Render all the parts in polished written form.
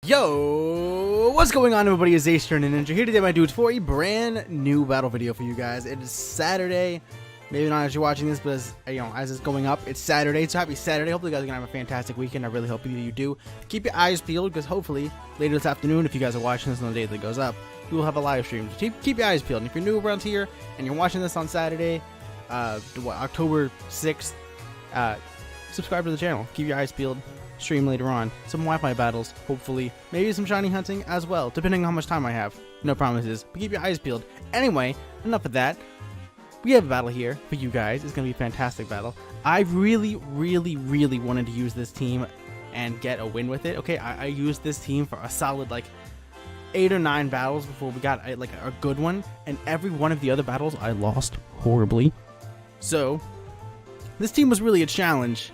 Yo, what's going on, everybody? It's Ace and Ninja here today, my dudes, for a brand new battle video for you guys. It is Saturday, maybe not as you're watching this, but as it's going up, it's Saturday. So happy Saturday! Hopefully, you guys are gonna have a fantastic weekend. I really hope you do. Keep your eyes peeled because hopefully later this afternoon, if you guys are watching this on the day that it goes up, we will have a live stream. So keep your eyes peeled. And if you're new around here and you're watching this on Saturday, October 6th, subscribe to the channel. Keep your eyes peeled. Stream later on some Wi-Fi battles, hopefully, maybe some shiny hunting as well, depending on how much time I have. No promises, but keep your eyes peeled. Anyway, enough of that. We have a battle here for you guys. It's gonna be a fantastic battle. I really wanted to use this team and get a win with it. Okay, I used this team for a solid like 8 or 9 battles before we got a good one, and every one of the other battles I lost horribly. So this team was really a challenge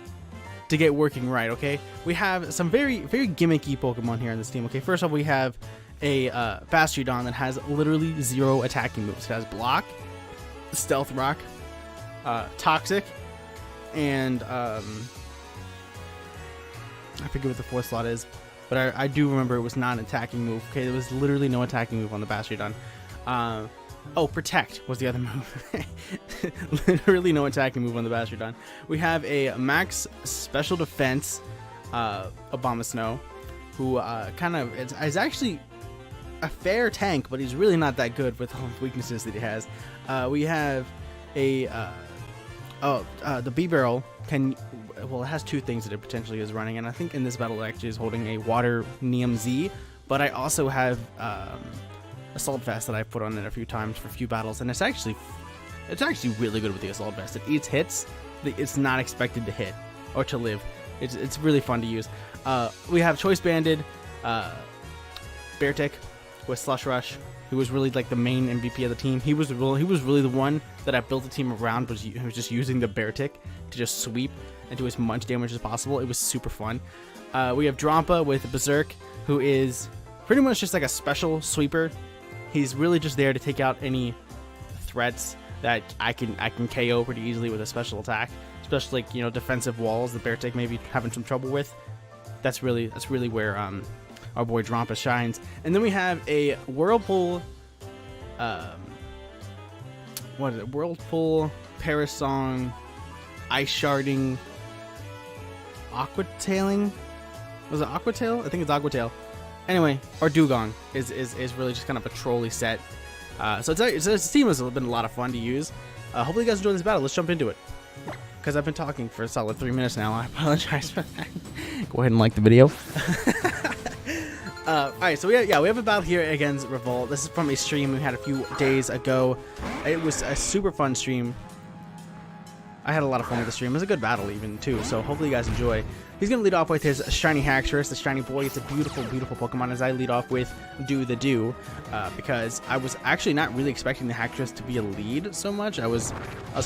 to get working right. Okay, we have some very gimmicky Pokemon here in this team. Okay, first off, we have a Bastiodon that has literally 0 attacking moves. It has Block, Stealth Rock, Toxic, and I forget what the 4th slot is, but I do remember it was not an attacking move. Okay, there was literally no attacking move on the Bastiodon. Oh, Protect was the other move. Literally no attacking move on the Bastiodon. We have a max special defense Abomasnow, who kind of is actually a fair tank, but he's really not that good with all the weaknesses that he has. We have a the B-Barrel it has 2 things that it potentially is running, and I think in this battle it actually is holding a Water Neem Z, but I also have Assault Vest that I've put on it a few times for a few battles, and it's actually really good with the Assault Vest. It eats hits that it's not expected to hit or to live. It's really fun to use. We have Choice Banded Beartic with Slush Rush, who was really like the main MVP of the team. He was really the one that I built the team around, was just using the Beartic to just sweep and do as much damage as possible. It was super fun. We have Drampa with Berserk, who is pretty much just like a special sweeper. He's really just there to take out any threats that I can KO pretty easily with a special attack, especially like, defensive walls the Beartic may be having some trouble with. That's really where our boy Drampa shines. And then we have a Whirlpool, what is it? Whirlpool, Parasong, Ice Sharding, Aquatailing. Was it Aquatail? I think it's Aquatail. Anyway, our Dugong is really just kind of a trolley set. So this team has been a lot of fun to use. Hopefully you guys enjoy this battle. Let's jump into it. Because I've been talking for a solid 3 minutes now. I apologize for that. Go ahead and like the video. Alright, so we have a battle here against Revolt. This is from a stream we had a few days ago. It was a super fun stream. I had a lot of fun with the stream. It was a good battle even too, so hopefully you guys enjoy. He's going to lead off with his shiny Haxorus, the shiny boy. It's a beautiful Pokemon, as I lead off with Do, because I was actually not really expecting the Haxorus to be a lead so much. I was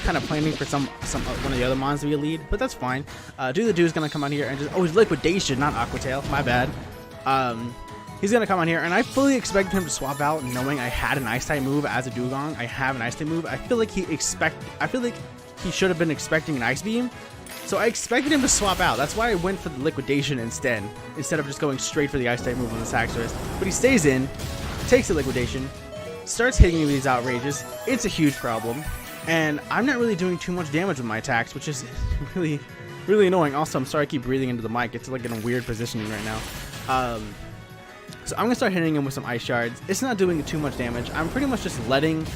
kind of planning for some one of the other mons to be a lead, but that's fine. Do is going to come out here and just, he's Liquidation, not Aquatail, my bad. He's going to come on here, and I fully expected him to swap out knowing I had an Ice-type move as a Dugong. I have an Ice-type move. I feel like he should have been expecting an Ice Beam, so I expected him to swap out. That's why I went for the Liquidation instead of just going straight for the Ice-type move on this Haxorus. But he stays in, takes the Liquidation, starts hitting me with these outrages. It's a huge problem, and I'm not really doing too much damage with my attacks, which is really annoying. Also, I'm sorry I keep breathing into the mic. It's like in a weird positioning right now. So I'm going to start hitting him with some Ice Shards. It's not doing too much damage. I'm pretty much just letting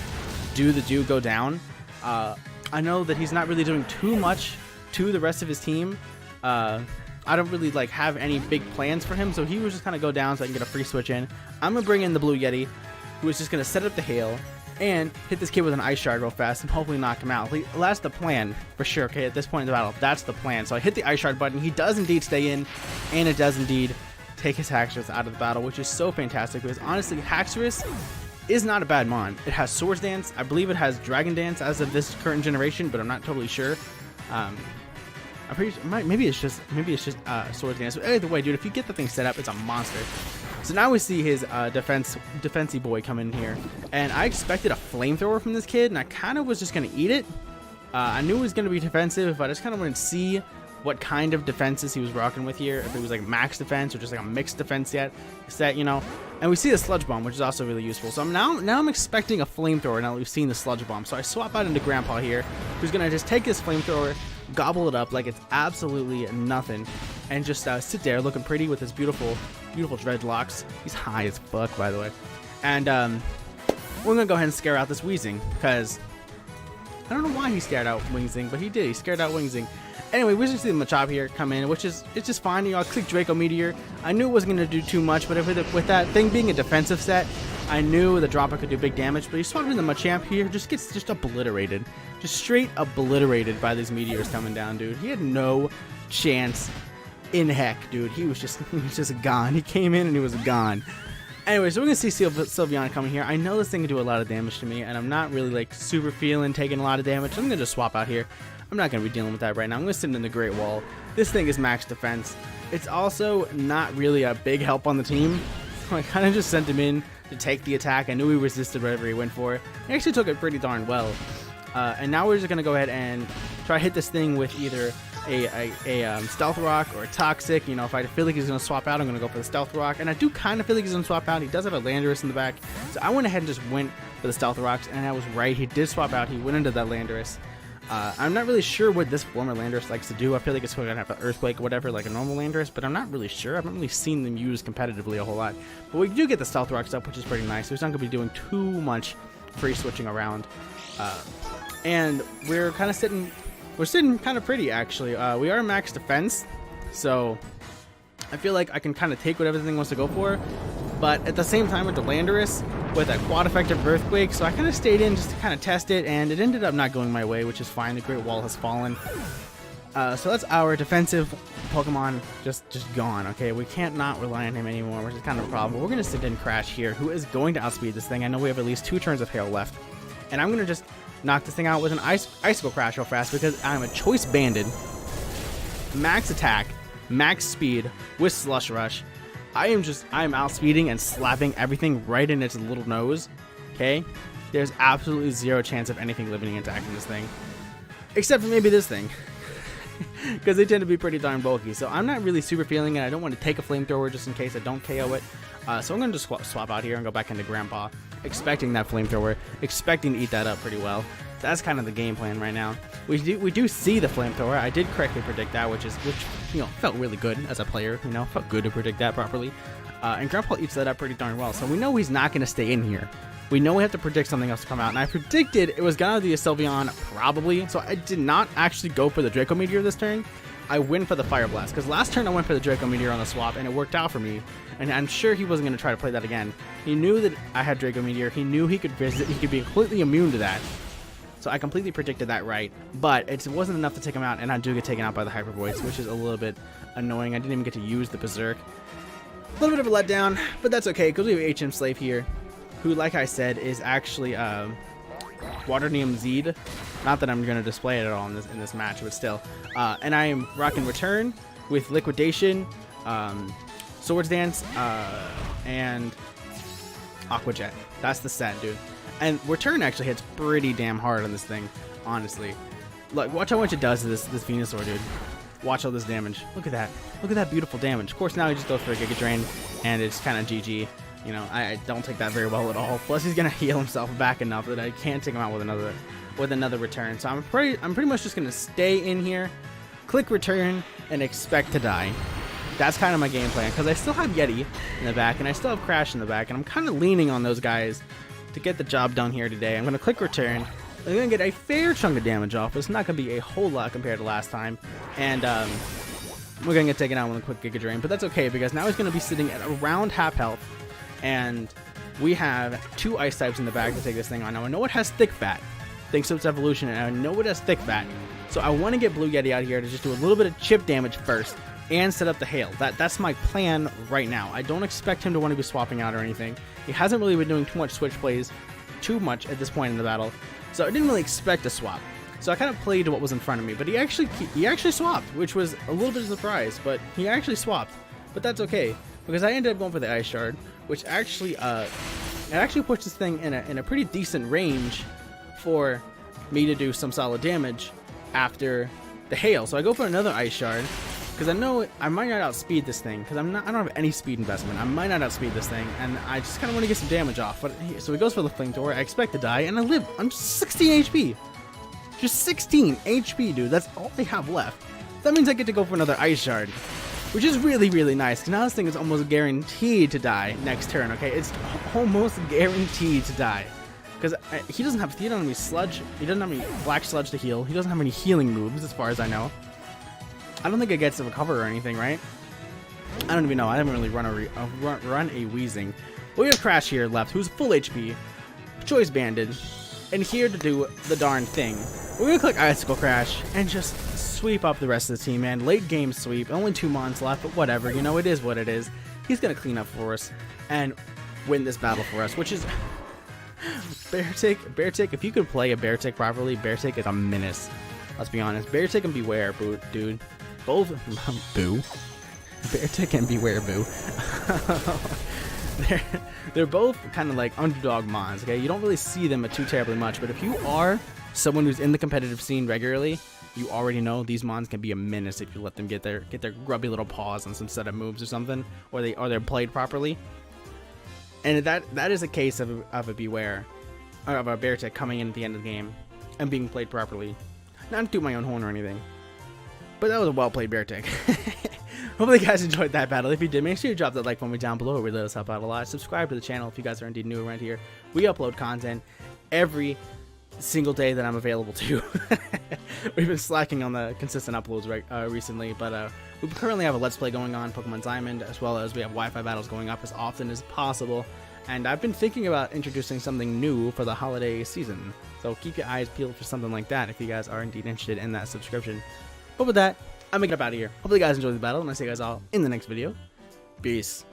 Do go down. I know that he's not really doing too much to the rest of his team. I don't really have any big plans for him, so he was just kind of go down so I can get a free switch in. I'm going to bring in the Blue Yeti, who is just going to set up the Hail and hit this kid with an Ice Shard real fast and hopefully knock him out. That's the plan for sure. Okay, at this point in the battle, that's the plan. So I hit the Ice Shard button. He does indeed stay in, and it does indeed take his Haxorus out of the battle, which is so fantastic because honestly, Haxorus is not a bad mon. It has Swords Dance. I believe it has Dragon Dance as of this current generation, but I'm not totally sure. I'm pretty sure, maybe it's just Swords Dance. But either way, dude, if you get the thing set up, it's a monster. So now we see his defensey boy come in here, and I expected a flamethrower from this kid, and I kind of was just gonna eat it. I knew it was gonna be defensive, but I just kind of wanted to see what kind of defenses he was rocking with here, if it was like max defense or just like a mixed defense set, you know. And we see the sludge bomb, which is also really useful. So now I'm expecting a flamethrower now that we've seen the sludge bomb. So I swap out into Grandpa here, who's gonna just take this flamethrower, gobble it up like it's absolutely nothing, and just sit there looking pretty with his beautiful dreadlocks. He's high as fuck, by the way. And we're gonna go ahead and scare out this Weezing, because I don't know why he scared out Wingzing, but he did. He scared out Wingzing. Anyway, we just see the Machop here come in, which is, it's just fine. You know, I clicked Draco Meteor. I knew it wasn't going to do too much, but with that thing being a defensive set, I knew the dropper could do big damage. But he swapped in the Machamp here, just gets just obliterated. Just straight obliterated by these meteors coming down, dude. He had no chance in heck, dude. He was just gone. He came in and he was gone. Anyway, so we're going to see Sylveon coming here. I know this thing can do a lot of damage to me, and I'm not really, like, super feeling taking a lot of damage. So I'm going to just swap out here. I'm not going to be dealing with that right now. I'm going to sit in the Great Wall. This thing is max defense. It's also not really a big help on the team. So I kind of just sent him in to take the attack. I knew he resisted whatever he went for. He actually took it pretty darn well. And now we're just going to go ahead and try to hit this thing with either a Stealth Rock or a Toxic. You know, if I feel like he's going to swap out, I'm going to go for the Stealth Rock. And I do kind of feel like he's going to swap out. He does have a Landorus in the back. So I went ahead and just went for the Stealth Rocks. And I was right. He did swap out. He went into that Landorus. I'm not really sure what this former Landorus likes to do. I feel like it's going to have an Earthquake or whatever, like a normal Landorus, but I'm not really sure. I haven't really seen them used competitively a whole lot. But we do get the Stealth Rocks up, which is pretty nice. So he's not going to be doing too much free switching around. And we're kind of sitting kind of pretty, actually. We are max defense, so I feel like I can kind of take whatever the thing wants to go for. But at the same time with the Landorus, with a quad effective Earthquake, so I kind of stayed in just to kind of test it, and it ended up not going my way, which is fine. The Great Wall has fallen. So that's our defensive Pokemon just gone, okay? We can't not rely on him anymore, which is kind of a problem. But we're going to sit in Crash here, who is going to outspeed this thing. I know we have at least 2 turns of Hail left. And I'm going to just knock this thing out with an Icicle Crash real fast, because I'm a Choice Banded. Max attack, max speed with Slush Rush. I am outspeeding and slapping everything right in its little nose, okay? There's absolutely zero chance of anything living and attacking this thing. Except for maybe this thing. Because they tend to be pretty darn bulky. So I'm not really super feeling it. I don't want to take a Flamethrower just in case I don't KO it. So I'm going to just swap out here and go back into Grandpa. Expecting that Flamethrower. Expecting to eat that up pretty well. So that's kind of the game plan right now. We do see the Flamethrower. I did correctly predict that, which you know, felt really good as a player. You know, felt good to predict that properly. And Grandpa eats that up pretty darn well. So we know he's not going to stay in here. We know we have to predict something else to come out. And I predicted it was going to be a Sylveon, probably. So I did not actually go for the Draco Meteor this turn. I went for the Fire Blast. Because last turn I went for the Draco Meteor on the swap, and it worked out for me. And I'm sure he wasn't going to try to play that again. He knew that I had Draco Meteor. He knew he could visit. He could be completely immune to that. So I completely predicted that right, but it wasn't enough to take him out, and I do get taken out by the Hyper Voice, which is a little bit annoying. I didn't even get to use the Berserk. A little bit of a letdown, but that's okay, because we have HM Slave here, who, like I said, is actually Waterneum Zed. Not that I'm going to display it at all in this match, but still. And I am rocking Return with Liquidation, Swords Dance, and Aqua Jet. That's the set, dude. And Return actually hits pretty damn hard on this thing, honestly. Look, watch how much it does to this Venusaur, dude. Watch all this damage. Look at that. Look at that beautiful damage. Of course, now he just goes for a Giga Drain, and it's kind of GG. You know, I don't take that very well at all. Plus, he's gonna heal himself back enough that I can't take him out with another Return. So I'm pretty much just gonna stay in here, click Return, and expect to die. That's kind of my game plan, because I still have Yeti in the back, and I still have Crash in the back, and I'm kind of leaning on those guys to get the job done here today. I'm going to click Return. I'm going to get a fair chunk of damage off. It's not going to be a whole lot compared to last time. And we're going to get taken out with a quick Giga Drain. But that's okay, because now he's going to be sitting at around half health. And we have 2 Ice types in the bag to take this thing on. Now I know it has Thick Fat, thanks to its evolution, and I know it has Thick Fat. So I want to get Blue Yeti out here to just do a little bit of chip damage first and set up the Hail. That's my plan right now. I don't expect him to want to be swapping out or anything. He hasn't really been doing too much switch plays too much at this point in the battle, so I didn't really expect a swap. So I kind of played what was in front of me, but he actually swapped, which was a little bit of a surprise, but he actually swapped. But that's okay, because I ended up going for the Ice Shard, which actually puts this thing in a pretty decent range for me to do some solid damage after the hail. So I go for another ice shard because I know I might not outspeed this thing because I don't have any speed investment. I might not outspeed this thing, and I just kind of want to get some damage off. But so he goes for the flamethrower. I expect to die, and I live. I'm just 16 HP. Just 16 HP, dude. That's all I have left. That means I get to go for another ice shard, which is really, really nice. Because now this thing is almost guaranteed to die next turn. Okay, it's almost guaranteed to die. Because he doesn't have any sludge. He doesn't have any black sludge to heal. He doesn't have any healing moves, as far as I know. I don't think it gets to recover or anything, right? I don't even know. I haven't really run a wheezing. We have Crash here left, who's full HP, Choice Banded, and here to do the darn thing. We're gonna click Icicle Crash and just sweep up the rest of the team, man. Late game sweep. Only 2 mons left, but whatever. You know, it is what it is. He's gonna clean up for us and win this battle for us, which is Beartic. If you could play a Beartic properly, Beartic is a menace. Let's be honest. Beartic and Beware, dude. Both Boo. Beartic and Beware, Boo. they're both kind of like underdog mons. Okay, you don't really see them too terribly much, but if you are someone who's in the competitive scene regularly, you already know these mons can be a menace if you let them get their grubby little paws on some set of moves or something, or they're played properly. And that is a case of a Beware, or of a Beartic coming in at the end of the game and being played properly. Not to toot my own horn or anything, but that was a well-played Beartic. Hopefully you guys enjoyed that battle. If you did, make sure you drop that like for me down below. It really does help out a lot. Subscribe to the channel if you guys are indeed new around here. We upload content every single day that I'm available to. We've been slacking on the consistent uploads recently, but we currently have a Let's Play going on, Pokemon Diamond, as well as we have Wi-Fi battles going up as often as possible. And I've been thinking about introducing something new for the holiday season. So keep your eyes peeled for something like that if you guys are indeed interested in that subscription. But with that, I'm making up out of here. Hopefully you guys enjoyed the battle, and I'll see you guys all in the next video. Peace.